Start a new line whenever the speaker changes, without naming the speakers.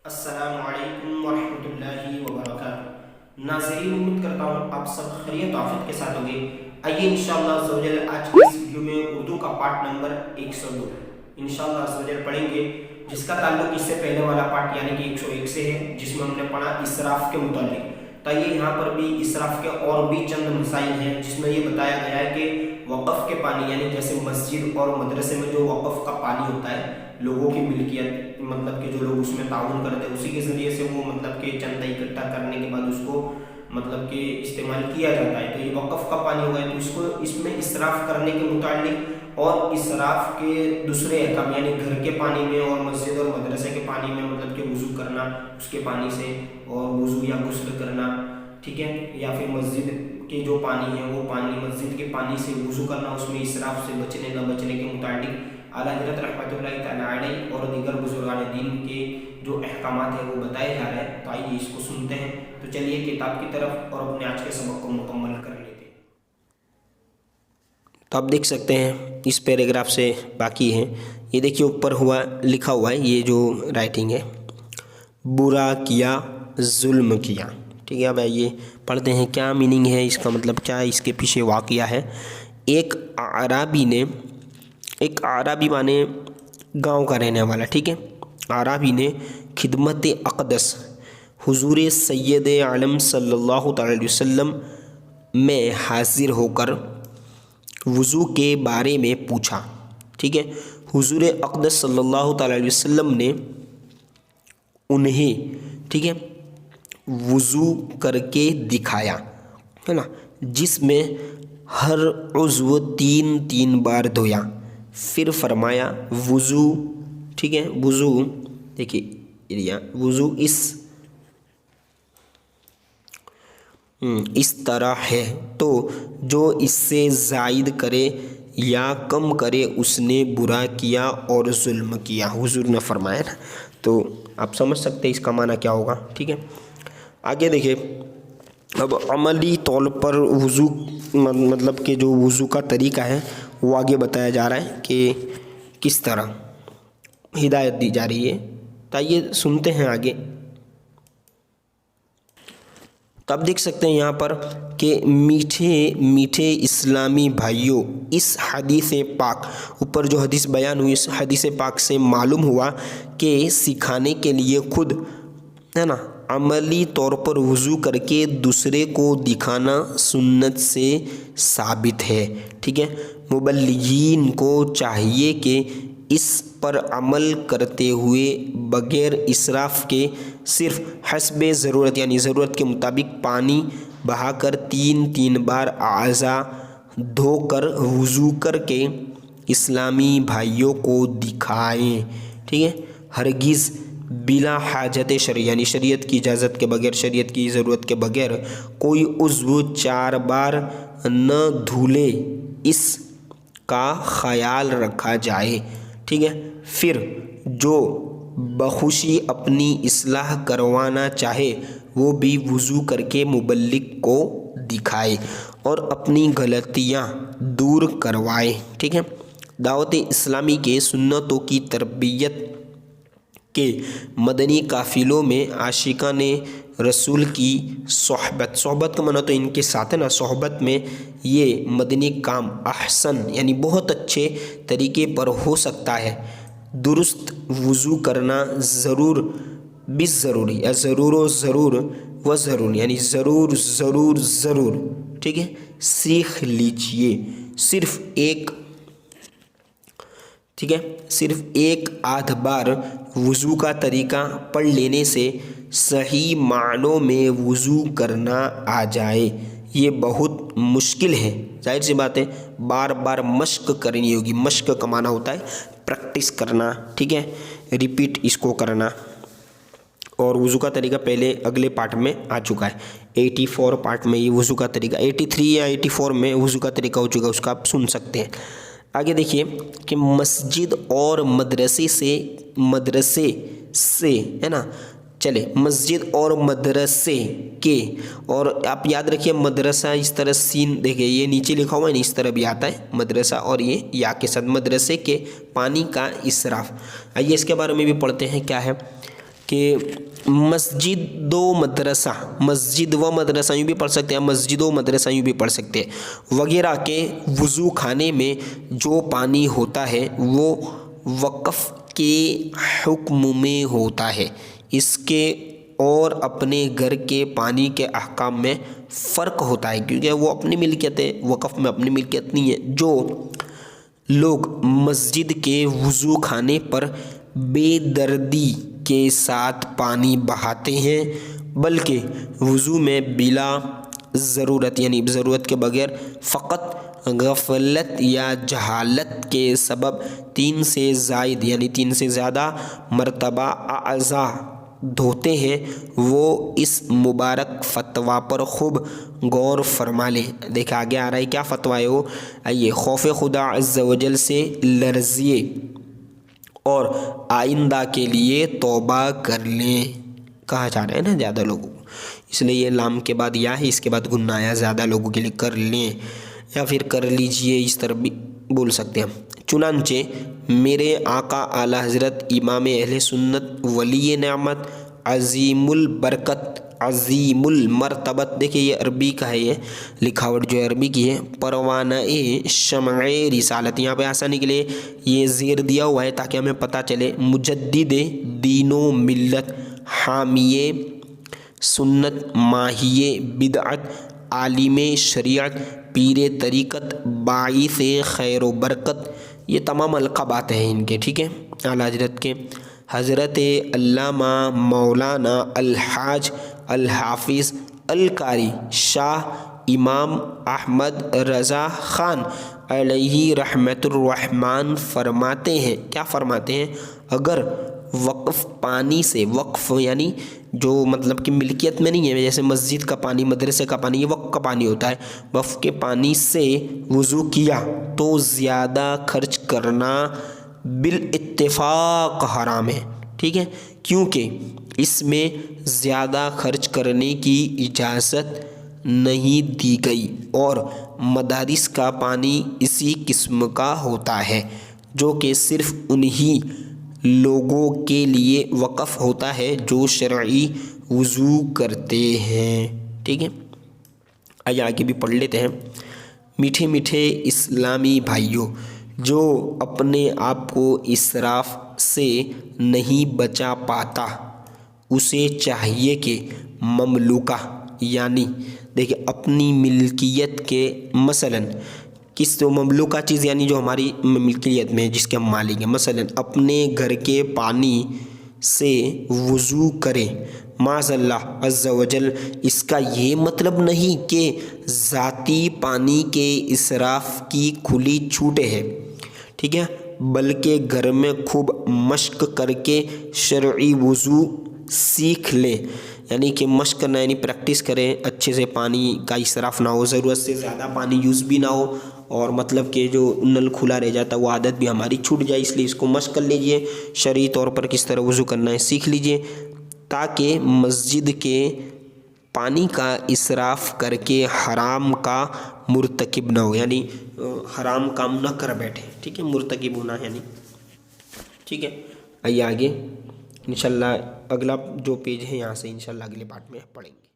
السلام علیکم ورحمۃ اللہ وبرکاتہ۔ ناظرین، امید کرتا ہوں آپ سب خیریت و عافیت کے ساتھ ہوں گے۔ آئیے انشاءاللہ عز و جل آج کی اس ویڈیو میں اردو کا پارٹ نمبر 102 انشاءاللہ عز و جل پڑھیں گے، جس کا تعلق اس سے پہلے والا پارٹ یعنی کہ 101 سے ہے، جس میں ہم نے پڑھا اسراف کے متعلق۔ تو یہ یہاں پر بھی اسراف کے اور بھی چند مسائل ہیں، جس میں یہ بتایا گیا ہے کہ وقف کے پانی یعنی جیسے مسجد اور مدرسے میں جو وقف کا پانی ہوتا ہے، لوگوں کی ملکیت، مطلب کہ جو لوگ اس میں تعاون کرتے ہیں اسی کے ذریعے سے وہ مطلب کہ چندہ اکٹھا کرنے کے بعد اس کو مطلب کہ استعمال کیا جاتا ہے، تو یہ وقف کا پانی ہوگا۔ تو اس میں اسراف کرنے کے متعلق اور اسراف کے دوسرے احکام یعنی گھر کے پانی میں اور مسجد اور مدرسے کے پانی میں مطلب کہ وضو کرنا اس کے پانی سے، اور وضو یا غسل کرنا، ٹھیک ہے، یا پھر مسجد کے جو پانی ہے وہ پانی مسجد کے پانی سے وضو کرنا، اس میں اسراف سے بچنے نہ بچنے کے متعلق اعلیٰ حضرت رحمۃ اللہ تعالیٰ علیہ اور دیگر بزرگان دین کے جو احکامات ہیں وہ بتائے جا رہے ہیں۔ تو آئیے اس کو سنتے ہیں۔ تو چلیے کتاب کی طرف اور اپنے آج کے سبق کو مکمل کر لیتے ہیں۔
تو آپ دیکھ سکتے ہیں اس پیراگراف سے باقی ہے، یہ دیکھیے اوپر لکھا ہوا ہے، یہ جو رائٹنگ ہے، برا کیا ظلم کیا، ٹھیک ہے۔ اب یہ پڑھتے ہیں کیا میننگ ہے اس کا، مطلب کیا اس کے پیچھے واقعہ ہے۔ ایک عرابی مانے گاؤں کا رہنے والا، ٹھیک ہے، عرابی نے خدمت اقدس حضور سید عالم صلی اللہ تعالی علیہ وسلم میں حاضر ہو کر وضو کے بارے میں پوچھا، ٹھیک ہے۔ حضور اقدس صلی اللہ تعالی علیہ وسلم نے انہیں، ٹھیک ہے، وضو کر کے دکھایا ہے نا، جس میں ہر عضو تین بار دھویا، پھر فرمایا وضو، ٹھیک ہے، وضو دیکھیے وضو اس طرح ہے، تو جو اس سے زائد کرے یا کم کرے اس نے برا کیا اور ظلم کیا، حضور نے فرمایا نا۔ تو آپ سمجھ سکتے ہیں اس کا معنی کیا ہوگا، ٹھیک ہے۔ آگے دیکھیں، اب عملی طور پر وضو مطلب کہ جو وضو کا طریقہ ہے وہ آگے بتایا جا رہا ہے کہ کس طرح ہدایت دی جا رہی ہے، تو یہ سنتے ہیں آگے۔ تو آپ دیکھ سکتے ہیں یہاں پر کہ میٹھے اسلامی بھائیوں، اس حدیث پاک اوپر جو حدیث بیان ہوئی، اس حدیث پاک سے معلوم ہوا کہ سکھانے کے لیے خود ہے نا عملی طور پر وضو کر کے دوسرے کو دکھانا سنت سے ثابت ہے، ٹھیک ہے۔ مبلغین کو چاہیے کہ اس پر عمل کرتے ہوئے بغیر اسراف کے صرف حسب ضرورت یعنی ضرورت کے مطابق پانی بہا کر تین بار اعضاء دھو کر وضو کر کے اسلامی بھائیوں کو دکھائیں، ٹھیک ہے۔ ہرگز بلا حاجت شرعی یعنی شریعت کی اجازت کے بغیر، شریعت کی ضرورت کے بغیر کوئی عضو 4 بار نہ دھولے، اس کا خیال رکھا جائے، ٹھیک ہے۔ پھر جو بخوشی اپنی اصلاح کروانا چاہے وہ بھی وضو کر کے مبلغ کو دکھائے اور اپنی غلطیاں دور کروائے، ٹھیک ہے۔ دعوت اسلامی کے سنتوں کی تربیت کے مدنی قافلوں میں عاشقان رسول کی صحبت کا معنی تو ان کے ساتھ ہے نا، صحبت میں یہ مدنی کام احسن یعنی بہت اچھے طریقے پر ہو سکتا ہے۔ درست وضو کرنا ضرور بالضروری یا ضرور و ضرور یعنی ضرور، ٹھیک ہے، سیکھ لیجئے۔ صرف ایک آدھ بار وضو کا طریقہ پڑھ لینے سے صحیح معنوں میں وضو کرنا آ جائے یہ بہت مشکل ہے، ظاہر سی بات ہے، بار بار مشق کرنی ہوگی۔ مشق کا معنی ہوتا ہے پریکٹس کرنا، ٹھیک ہے، ریپیٹ اس کو کرنا۔ اور وضو کا طریقہ پہلے اگلے پارٹ میں آ چکا ہے، 84 پارٹ میں یہ وضو کا طریقہ، 83 یا 84 میں وضو کا طریقہ ہو چکا، اس کا آپ سن سکتے ہیں۔ آگے دیکھیے کہ مسجد اور مدرسے سے ہے نا، چلے مسجد اور مدرسے کے، اور آپ یاد رکھیے مدرسہ اس طرح سین دیکھیں یہ نیچے لکھا ہوا ہے نا، اس طرح بھی آتا ہے مدرسہ اور یہ یا کے ساتھ، مدرسے کے پانی کا اسراف۔ آئیے اس کے بارے میں بھی پڑھتے ہیں کیا ہے کہ مسجد و مدرسہ، مسجد و مدرسہ یوں بھی پڑھ سکتے ہیں، مسجد و مدرسہ یوں بھی پڑھ سکتے ہیں، وغیرہ کے وضو خانے میں جو پانی ہوتا ہے وہ وقف کے حکم میں ہوتا ہے۔ اس کے اور اپنے گھر کے پانی کے احکام میں فرق ہوتا ہے، کیونکہ وہ اپنی ملکیت ہے، وقف میں اپنی ملکیت نہیں ہے۔ جو لوگ مسجد کے وضو خانے پر بے دردی کے ساتھ پانی بہاتے ہیں، بلکہ وضو میں بلا ضرورت یعنی ضرورت کے بغیر فقط غفلت یا جہالت کے سبب 3 سے زائد یعنی 3 سے زیادہ مرتبہ اعضاء دھوتے ہیں، وہ اس مبارک فتویٰ پر خوب غور فرما لیں۔ دیکھ آگے آ رہا ہے کیا فتویٰ ہے وہ، آئیے، خوف خدا عز و جل سے لرزیے اور آئندہ کے لیے توبہ کر لیں۔ کہا جا رہا ہے نا زیادہ لوگوں کو، اس لیے یہ لام کے بعد یا ہے، اس کے بعد گناہ آیا، زیادہ لوگوں کے لیے کر لیں یا پھر کر لیجئے، اس طرح بھی بول سکتے ہیں۔ چنانچہ میرے آقا اعلیٰ حضرت امام اہل سنت ولی نعمت عظیم البرکت عظیم المرتبت، دیکھیں یہ عربی کا ہے، یہ لکھاوٹ جو عربی کی ہے، پروانہ شمع رسالت، یہاں پہ آسانی کے لیے یہ زیر دیا ہوا ہے تاکہ ہمیں پتہ چلے، مجدد دین و ملت، حامی سنت، ماہی بدعت، عالم شریعت، پیر طریقت، باعث خیر و برکت، یہ تمام القابات ہیں ان کے، ٹھیک ہے، اعلیٰ حضرت کے۔ حضرت علامہ مولانا الحاج الحافظ القاری شاہ امام احمد رضا خان علیہ رحمت الرحمن فرماتے ہیں، کیا فرماتے ہیں، اگر وقف پانی سے، وقف یعنی جو مطلب کہ ملکیت میں نہیں ہے، جیسے مسجد کا پانی، مدرسے کا پانی، یہ وقف کا پانی ہوتا ہے، وقف کے پانی سے وضو کیا تو زیادہ خرچ کرنا بالاتفاق حرام ہے، ٹھیک ہے، کیونکہ اس میں زیادہ خرچ کرنے کی اجازت نہیں دی گئی، اور مدارس کا پانی اسی قسم کا ہوتا ہے جو کہ صرف انہی لوگوں کے لیے وقف ہوتا ہے جو شرعی وضو کرتے ہیں، ٹھیک ہے۔ آئیے آگے بھی پڑھ لیتے ہیں۔ میٹھے میٹھے اسلامی بھائیوں، جو اپنے آپ کو اسراف سے نہیں بچا پاتا اسے چاہیے کہ مملوکہ یعنی دیکھیں اپنی ملکیت کے، مثلاً کس تو مملوکہ چیز یعنی جو ہماری ملکیت میں جس کے ہم مالک ہیں، مثلاً اپنے گھر کے پانی سے وضو کرے، معاذ اللہ عز و جل۔ اس کا یہ مطلب نہیں کہ ذاتی پانی کے اسراف کی کھلی چھوٹ ہے، ٹھیک ہے، بلکہ گھر میں خوب مشق کر کے شرعی وضو سیکھ لیں، یعنی کہ مشق کرنا یعنی پریکٹس کریں، اچھے سے پانی کا اسراف نہ ہو، ضرورت سے زیادہ پانی یوز بھی نہ ہو، اور مطلب کہ جو نل کھلا رہ جاتا ہے وہ عادت بھی ہماری چھوٹ جائے، اس لیے اس کو مشق کر لیجئے، شرعی طور پر کس طرح وضو کرنا ہے سیکھ لیجئے، تاکہ مسجد کے پانی کا اسراف کر کے حرام کا مرتکب نہ ہو، یعنی حرام کام نہ کر بیٹھے، ٹھیک ہے، مرتکب ہونا یعنی، ٹھیک ہے۔ آئیے آگے انشاءاللہ اگلا جو پیج ہے یہاں سے انشاءاللہ اگلے پارٹ میں پڑھیں گے۔